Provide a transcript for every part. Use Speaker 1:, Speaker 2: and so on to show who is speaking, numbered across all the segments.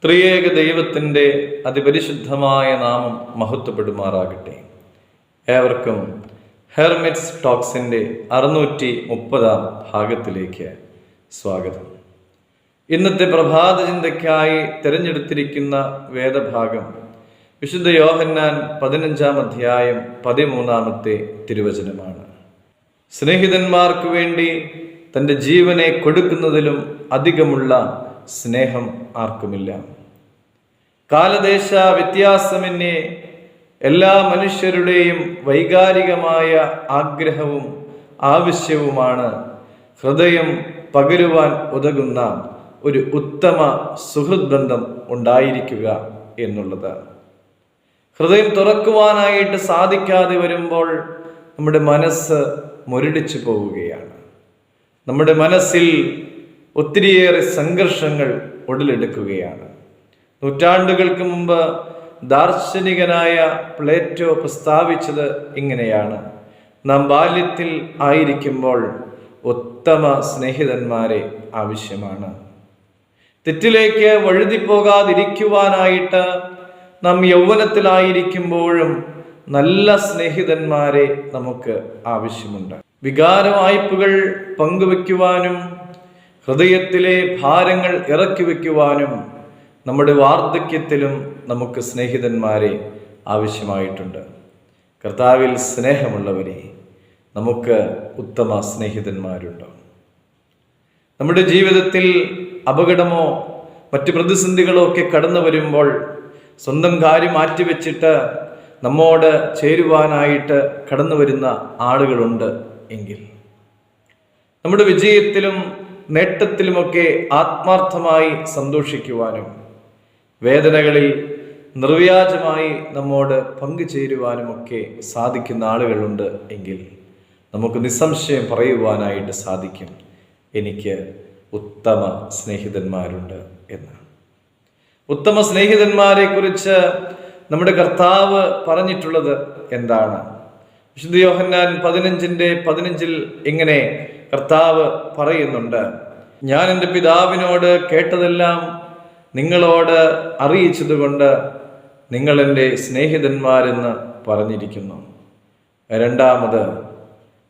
Speaker 1: ത്രിയേക ദൈവത്തിൻ്റെ അതിപരിശുദ്ധമായ നാമം മഹത്വപ്പെടുമാറാകട്ടെ. ഏവർക്കും ഹെർമിറ്റ്സ് ടോക്സിൻ്റെ 630 ഭാഗത്തിലേക്ക് സ്വാഗതം. ഇന്നത്തെ പ്രഭാത ചിന്തയ്ക്കായി തിരഞ്ഞെടുത്തിരിക്കുന്ന വേദഭാഗം വിശുദ്ധ യോഹന്നാൻ 15 അധ്യായം 13 തിരുവചനമാണ്. സ്നേഹിതന്മാർക്ക് വേണ്ടി തൻ്റെ ജീവനെ കൊടുക്കുന്നതിലും അധികമുള്ള സ്നേഹം ആർക്കുമില്ല. കാലദേശ വ്യത്യാസമന്യേ എല്ലാ മനുഷ്യരുടെയും വൈകാരികമായ ആഗ്രഹവും ആവശ്യവുമാണ് ഹൃദയം പകരുവാൻ ഉതകുന്ന ഒരു ഉത്തമ സുഹൃത് ബന്ധം ഉണ്ടായിരിക്കുക എന്നുള്ളത്. ഹൃദയം തുറക്കുവാനായിട്ട് സാധിക്കാതെ വരുമ്പോൾ നമ്മുടെ മനസ്സ് മുരടിച്ചു പോവുകയാണ്. നമ്മുടെ മനസ്സിൽ ഒത്തിരിയേറെ സംഘർഷങ്ങൾ ഉടലെടുക്കുകയാണ്. നൂറ്റാണ്ടുകൾക്ക് മുമ്പ് ദാർശനികനായ പ്ലേറ്റോ പ്രസ്താവിച്ചത് ഇങ്ങനെയാണ്: നാം ബാല്യത്തിൽ ആയിരിക്കുമ്പോൾ ഉത്തമ സ്നേഹിതന്മാരെ ആവശ്യമാണ്. തെറ്റിലേക്ക് വഴുതിപ്പോകാതിരിക്കുവാനായിട്ട് നാം യൗവനത്തിലായിരിക്കുമ്പോഴും നല്ല സ്നേഹിതന്മാരെ നമുക്ക് ആവശ്യമുണ്ട്. വികാരവായ്പകൾ പങ്കുവെക്കുവാനും ഹൃദയത്തിലെ ഭാരങ്ങൾ ഇറക്കി വയ്ക്കുവാനും നമ്മുടെ വാർദ്ധക്യത്തിലും നമുക്ക് സ്നേഹിതന്മാരെ ആവശ്യമായിട്ടുണ്ട്. കർത്താവിൽ സ്നേഹമുള്ളവരെ, നമുക്ക് ഉത്തമ സ്നേഹിതന്മാരുണ്ട്. നമ്മുടെ ജീവിതത്തിൽ അപകടമോ മറ്റ് പ്രതിസന്ധികളോ ഒക്കെ കടന്നു വരുമ്പോൾ സ്വന്തം കാര്യം മാറ്റിവെച്ചിട്ട് നമ്മോട് ചേരുവാനായിട്ട് കടന്നു വരുന്ന ആളുകളുണ്ട് എങ്കിൽ, നമ്മുടെ വിജയത്തിലും നേട്ടത്തിലുമൊക്കെ ആത്മാർത്ഥമായി സന്തോഷിക്കുവാനും വേദനകളിൽ നിർവ്യാജമായി നമ്മോട് പങ്കുചേരുവാനുമൊക്കെ സാധിക്കുന്ന ആളുകളുണ്ട് എങ്കിൽ നമുക്ക് നിസ്സംശയം പറയുവാനായിട്ട് സാധിക്കും, എനിക്ക് ഉത്തമ സ്നേഹിതന്മാരുണ്ട് എന്ന്. ഉത്തമ സ്നേഹിതന്മാരെ കുറിച്ച് നമ്മുടെ കർത്താവ് പറഞ്ഞിട്ടുള്ളത് എന്താണ്? വിശുദ്ധ യോഹന്നാൻ 15:15 ഇങ്ങനെ കർത്താവ് പറയുന്നുണ്ട്: ഞാൻ എൻ്റെ പിതാവിനോട് കേട്ടതെല്ലാം നിങ്ങളോട് അറിയിച്ചതുകൊണ്ട് നിങ്ങൾ എൻ്റെ സ്നേഹിതന്മാരെന്ന് പറഞ്ഞിരിക്കുന്നു. രണ്ടാമത്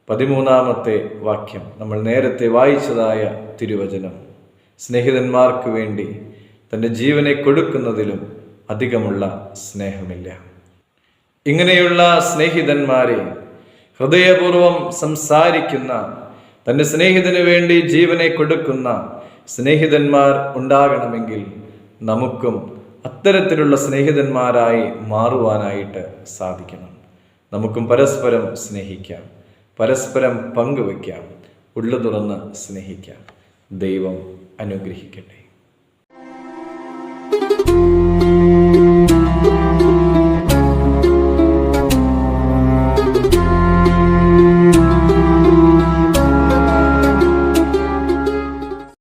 Speaker 1: 13 വാക്യം നമ്മൾ നേരത്തെ വായിച്ചതായ തിരുവചനം: സ്നേഹിതന്മാർക്ക് വേണ്ടി തൻ്റെ ജീവനെ കൊടുക്കുന്നതിലും അധികമുള്ള സ്നേഹമില്ല. ഇങ്ങനെയുള്ള സ്നേഹിതന്മാരെ, ഹൃദയപൂർവം സംസാരിക്കുന്ന, തൻ്റെ സ്നേഹിതന് വേണ്ടി ജീവനെ കൊടുക്കുന്ന സ്നേഹിതന്മാർ ഉണ്ടാകണമെങ്കിൽ നമുക്കും അത്തരത്തിലുള്ള സ്നേഹിതന്മാരായി മാറുവാനായിട്ട് സാധിക്കണം. നമുക്കും പരസ്പരം സ്നേഹിക്കാം, പരസ്പരം പങ്കുവയ്ക്കാം, ഉള്ളു തുറന്ന് സ്നേഹിക്കാം. ദൈവം അനുഗ്രഹിക്കട്ടെ.